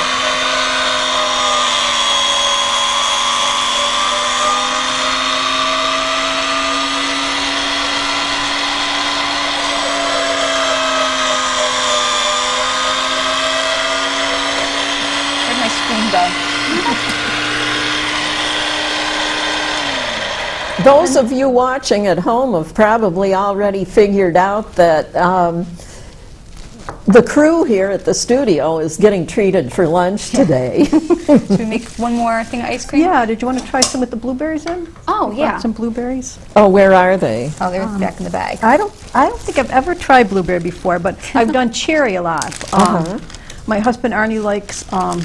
Where'd my spoon go? Those of you watching at home have probably already figured out that the crew here at the studio is getting treated for lunch today. Should we make one more thing of ice cream? Yeah, did you want to try some with the blueberries in? Oh, yeah. Some blueberries? Oh, where are they? Oh, they're back in the bag. I don't think I've ever tried blueberry before, but I've done cherry a lot. My husband Arnie likes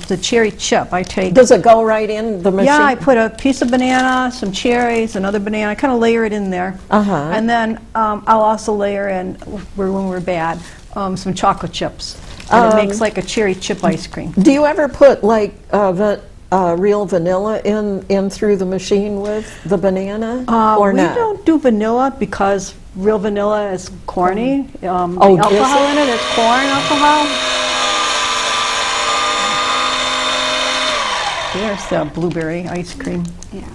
the cherry chip. I take Does it go right in the machine? Yeah, I put a piece of banana, some cherries, another banana. I kind of layer it in there. Uh-huh. And then I'll also layer in, when we're bad, some chocolate chips. And it makes like a cherry chip ice cream. Do you ever put like real vanilla in through the machine with the banana or we not? don't do vanilla because real vanilla is corny. The Oh, is alcohol it? in it is corn alcohol. There's the blueberry ice cream. Yeah.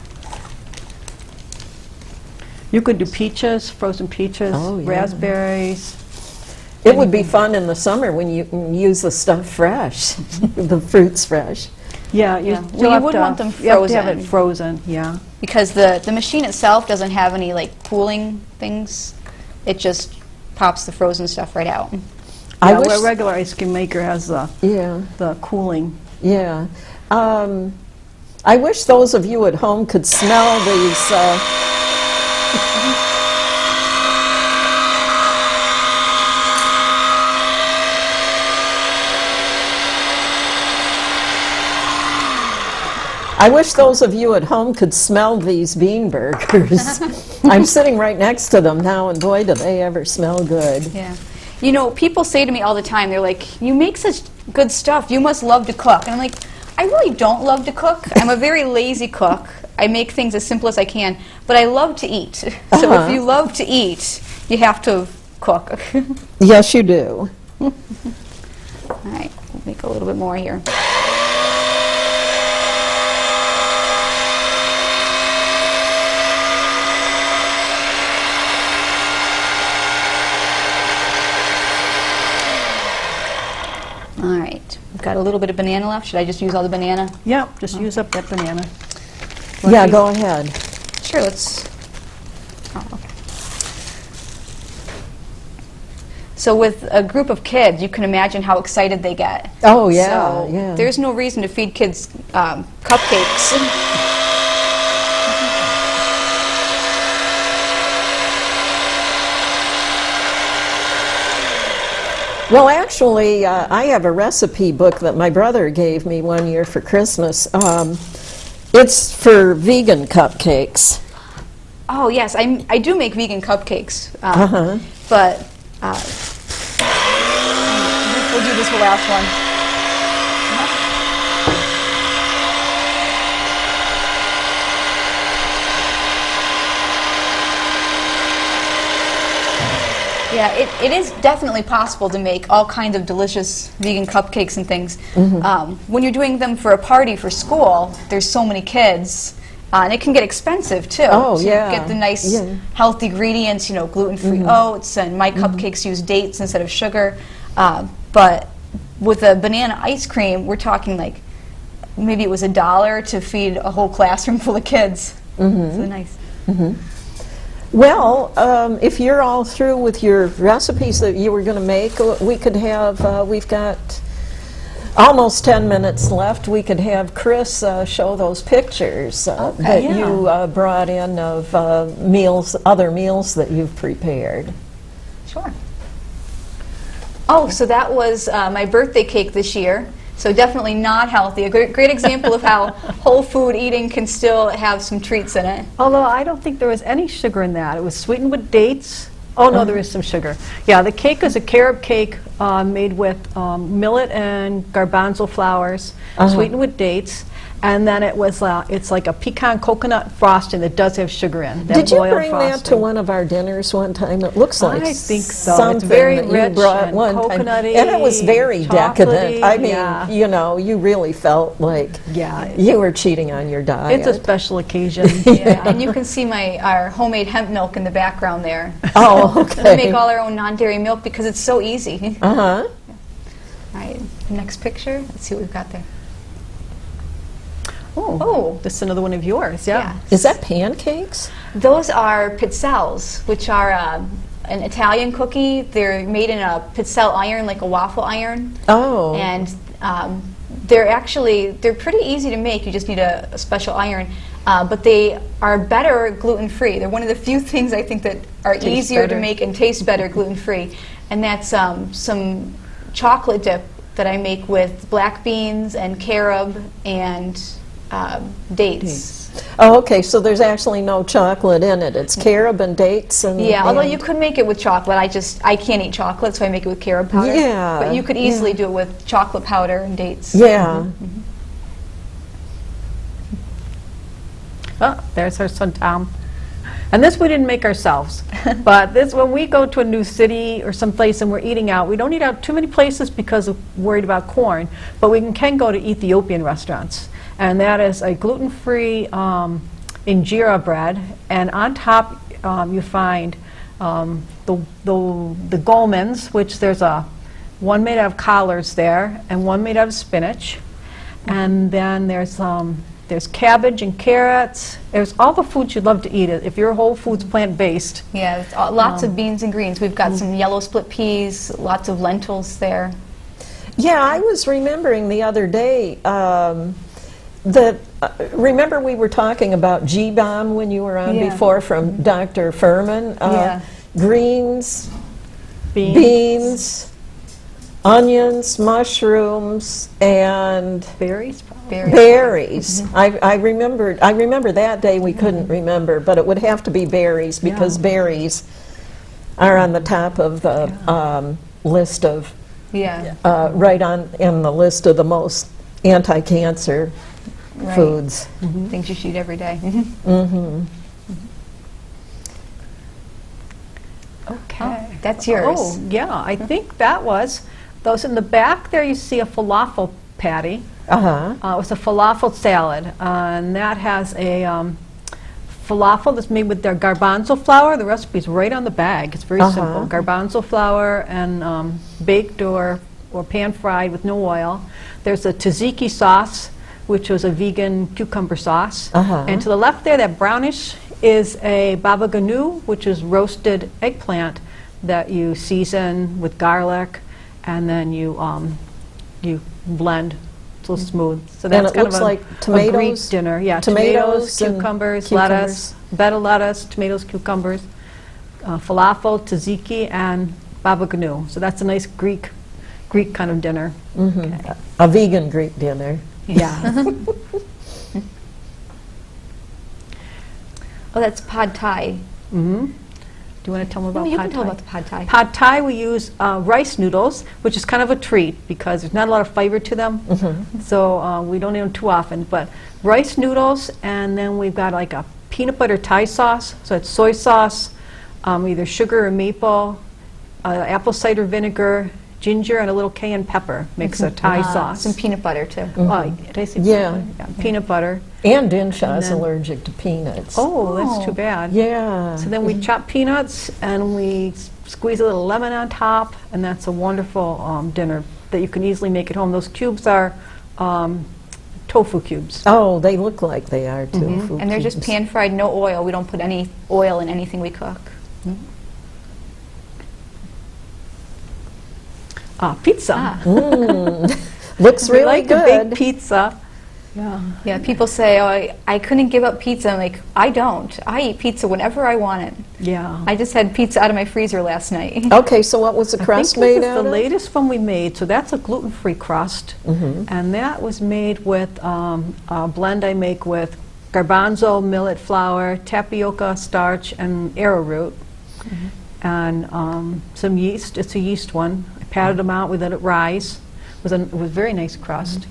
You could do peaches, frozen peaches, Oh, yeah. raspberries. It would be fun in the summer when you can use the stuff fresh, the fruits fresh. Yeah, Well, you'll you have would to- want them You have to have it frozen. frozen, yeah. Because the machine itself doesn't have any like cooling things. It just pops the frozen stuff right out. I Yeah, wish- where a regular ice cream maker has Yeah, the cooling. yeah. I wish those of you at home could smell these. I wish those of you at home could smell these bean burgers. I'm sitting right next to them now, and boy, do they ever smell good. Yeah. You know, people say to me all the time, they're like, "You make such good stuff. You must love to cook." And I'm like, I really don't love to cook. I'm a very lazy cook. I make things as simple as I can, but I love to eat. So if you love to eat, you have to cook. Yes, you do. All right, we'll make a little bit more here. All right, we've got a little bit of banana left. Should I just use all the banana? Yep, just use up that banana. Yeah, go ahead. Sure, let's. Oh, okay. So with a group of kids, you can imagine how excited they get. Oh, yeah, So yeah. there's no reason to feed kids cupcakes. Well, actually, I have a recipe book that my brother gave me one year for Christmas. It's for vegan cupcakes. Oh yes, I do make vegan cupcakes, Uh-huh. but we'll do this last one. Yeah, it is definitely possible to make all kinds of delicious vegan cupcakes and things. When you're doing them for a party for school, there's so many kids, and it can get expensive too. Oh, to yeah. get the nice Yeah. healthy ingredients, you know, gluten-free oats, and my cupcakes use dates instead of sugar. But with a banana ice cream, we're talking like maybe it was $1 to feed a whole classroom full of kids. So nice. Well, if you're all through with your recipes that you were going to make, we could have, we've got almost 10 minutes left. We could have Chris show those pictures that you brought in of meals, other meals that you've prepared. Sure. Oh, so that was my birthday cake this year. So definitely not healthy. A great example of how whole food eating can still have some treats in it. Although I don't think there was any sugar in that. It was sweetened with dates. Oh, no, there is some sugar. Yeah, the cake is a carob cake made with millet and garbanzo flours, sweetened with dates. And then it was, it's like a pecan coconut frosting that does have sugar in. That Did you boiled bring that to frosting. one of our dinners one time? It looks like I think so. It's something very that you rich brought and one time. coconutty, And it was very decadent. I mean, yeah. you know, you really felt like Yeah. you were cheating on your diet. It's a special occasion. Yeah, and you can see our homemade hemp milk in the background there. Oh, We okay. make all our own non-dairy milk because it's so easy. Uh-huh. All right, next picture. Let's see what we've got there. Oh, this is another one of yours, yeah. Is that pancakes? Those are pizzelles, which are an Italian cookie. They're made in a pizzelle iron, like a waffle iron. Oh. And they're pretty easy to make. You just need a special iron. But they are better gluten-free. They're one of the few things I think that are easier to make and taste better gluten-free. And that's some chocolate dip that I make with black beans and carob and dates. Oh, okay, so there's actually no chocolate in it. It's carob and dates and... Yeah, although and- you could make it with chocolate. I can't eat chocolate, so I make it with carob powder. Yeah, But you could easily do it with chocolate powder and dates. Yeah. Oh, there's our son Tom. And this we didn't make ourselves. But this, when we go to a new city or someplace and we're eating out, we don't eat out too many places because of worried about corn, but we can go to Ethiopian restaurants. And that is a gluten-free injera bread, and on top you find the gomens, which there's one made out of collards there and one made out of spinach. And then there's cabbage and carrots. There's all the foods you'd love to eat if you're whole foods plant-based. Yeah, it's lots of beans and greens. We've got some yellow split peas, lots of lentils there. Yeah, I was remembering the other day that, remember we were talking about G-Bomb when you were on Yeah. before from Dr. Furman? Yeah. Greens, beans, onions, mushrooms, and Berries, probably. berries. I remember that day we couldn't remember, but it would have to be berries because berries are on the top of the list of, Yeah. right on in the list of the most anti-cancer Right. foods. Things you should eat every day. Okay. That's yours. Oh, yeah, I think that was, those in the back there you see a falafel patty. Uh-huh. It was a falafel salad, and that has a falafel that's made with their garbanzo flour. The recipe's right on the bag. It's very simple. Garbanzo flour and baked or pan-fried with no oil. There's a tzatziki sauce, which was a vegan cucumber sauce. And to the left there, that brownish, is a baba ganoush, which is roasted eggplant that you season with garlic, and then you blend so smooth. So And that's it kind looks of like a Greek tomatoes, dinner. Yeah, tomatoes and cucumbers, lettuce, bed of lettuce, tomatoes, cucumbers, falafel, tzatziki, and baba ganoush. So that's a nice Greek kind of dinner. Okay. A vegan Greek dinner. Yeah. Oh, that's pad thai. Do you want to tell me about No, you pad can tell thai? about the pad thai. Pad thai, we use rice noodles, which is kind of a treat because there's not a lot of flavor to them. So we don't eat them too often. But rice noodles, and then we've got like a peanut butter Thai sauce. So it's soy sauce, either sugar or maple, apple cider vinegar, ginger, and a little cayenne pepper makes a Thai sauce. Some peanut butter, too. Did I say Yeah. peanut butter? Yeah, peanut butter. And Dinshaw is then- allergic to peanuts. Oh, that's too bad. Yeah. So then we chop peanuts and we squeeze a little lemon on top, and that's a wonderful dinner that you can easily make at home. Those cubes are tofu cubes. Oh, they look like they are too. And they're just pan-fried, no oil. We don't put any oil in anything we cook. Pizza. Looks We really like good. to bake pizza. Yeah. Yeah, people say, oh, I couldn't give up pizza. I'm like, I don't. I eat pizza whenever I want it. Yeah. I just had pizza out of my freezer last night. Okay, so what was the I crust think this made is out the of? latest one we made. So that's a gluten-free crust, and that was made with a blend I make with garbanzo, millet flour, tapioca starch, and arrowroot, and some yeast. It's a yeast one. I patted them out. We let it rise. It was a very nice crust.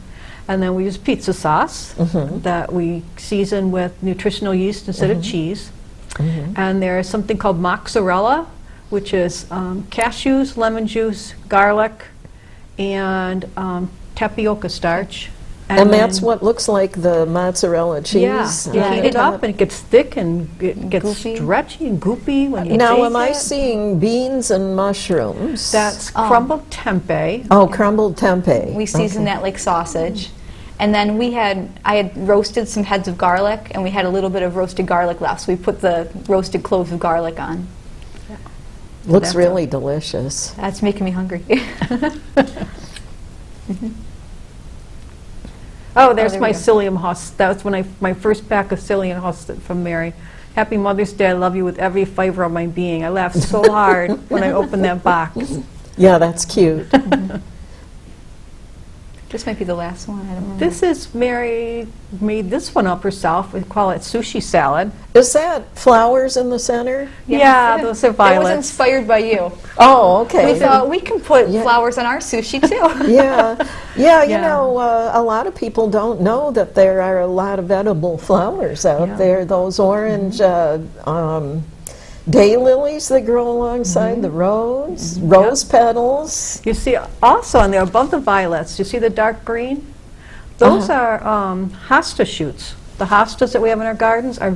And then we use pizza sauce that we season with nutritional yeast instead of cheese. And there's something called mozzarella, which is cashews, lemon juice, garlic, and tapioca starch. And that's then- what looks like the mozzarella cheese. Yeah, you on heat the it up top. and it gets thick and it gets Goopy. stretchy and goopy when you Now, bake am I it. seeing beans and mushrooms? That's crumbled tempeh. Oh, crumbled tempeh. We season that like sausage. And then I had roasted some heads of garlic, and we had a little bit of roasted garlic left, so we put the roasted cloves of garlic on. Looks That's really delicious. That's making me hungry. Oh, there's there my we go. psyllium husk. That was my first pack of psyllium husk from Mary. Happy Mother's Day. I love you with every fiber of my being. I laughed so hard when I opened that box. Yeah, that's cute. This might be the last one. I don't know. This is Mary made this one up herself. We call it sushi salad. Is that flowers in the center? Yeah, those are It was violets. inspired by you. Oh, okay. We thought we can put Yeah. flowers on our sushi too. Yeah, yeah. You Yeah. know, a lot of people don't know that there are a lot of edible flowers out Yeah. there. Those orange daylilies that grow alongside the roads, rose petals. You see also on there above the violets, you see the dark green? Those are hosta shoots. The hostas that we have in our gardens are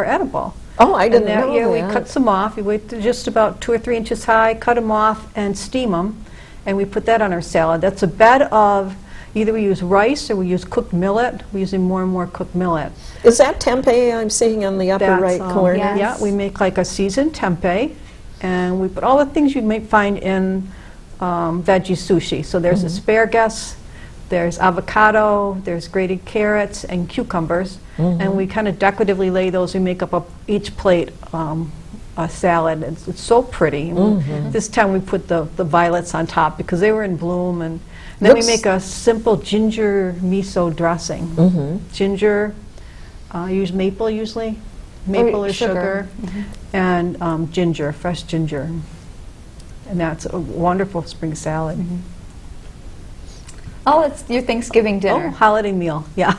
edible. Oh, I didn't And that know year we that. cut some off. We wait to just about 2 or 3 inches high, cut them off, and steam them. And we put that on our salad. That's a bed of, either we use rice or we use cooked millet. We're using more and more cooked millet. Is that tempeh I'm seeing in the upper That's, right corner? yes. Yeah, we make like a seasoned tempeh, and we put all the things you may find in veggie sushi. So there's asparagus, there's avocado, there's grated carrots and cucumbers, and we kind of decoratively lay those. We make up each plate a salad. It's so pretty. This time we put the violets on top because they were in bloom, and then we make a simple ginger miso dressing. Ginger, use maple usually, maple or sugar, and ginger, fresh ginger. And that's a wonderful spring salad. Oh, it's your Thanksgiving Oh, dinner. holiday meal, yeah.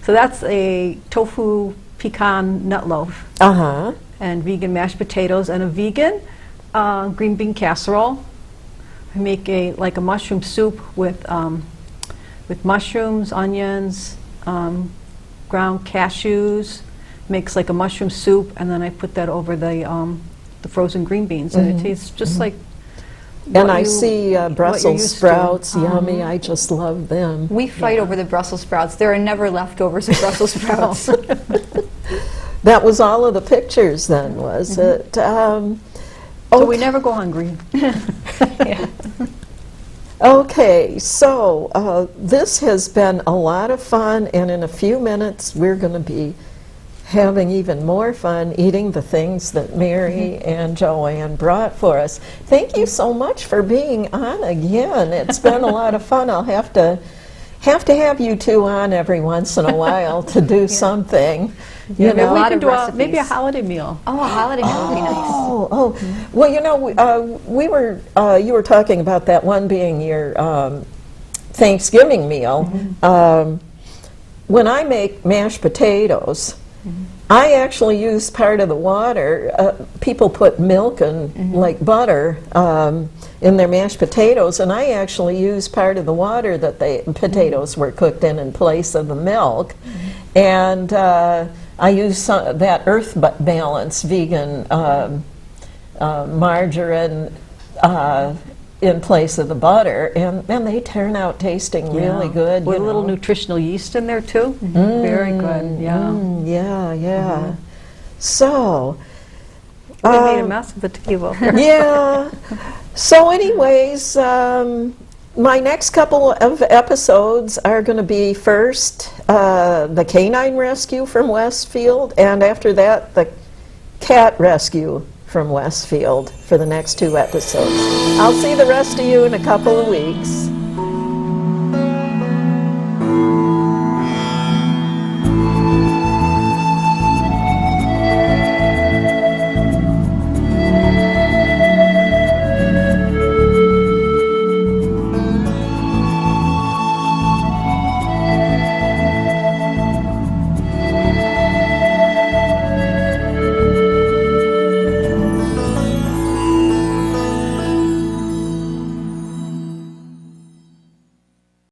So that's a tofu pecan nut loaf Uh-huh. and vegan mashed potatoes and a vegan green bean casserole. I make like a mushroom soup with mushrooms, onions, ground cashews. Makes like a mushroom soup, and then I put that over the frozen green beans, and it tastes just like. And what I you- see what you're Brussels used to. sprouts, yummy. I just love them. We fight over the Brussels sprouts. There are never leftovers of Brussels sprouts. That was all of the pictures then, was it? So we okay. never go hungry. Okay, so this has been a lot of fun, and in a few minutes we're going to be having even more fun eating the things that Mary and Joanne brought for us. Thank you so much for being on again. It's been a lot of fun. I'll have to have you two on every once in a while to do something. You Maybe know, we lot can of do maybe a recipes. holiday meal. Oh, a holiday meal would be nice. Oh, well, you know, we were you were talking about that one being your Thanksgiving meal. When I make mashed potatoes, I actually use part of the water. People put milk and like butter in their mashed potatoes, and I actually use part of the water that the potatoes were cooked in place of the milk. And I use that earth balance vegan margarine in place of the butter, and they turn out tasting really good. With you a little know. nutritional yeast in there too. Very good. Yeah. Yeah. So, We made a mess of the table. yeah. So, anyways, my next couple of episodes are going to be first the canine rescue from Westfield, and after that, the cat rescue from Westfield for the next 2 episodes. I'll see the rest of you in a couple of weeks.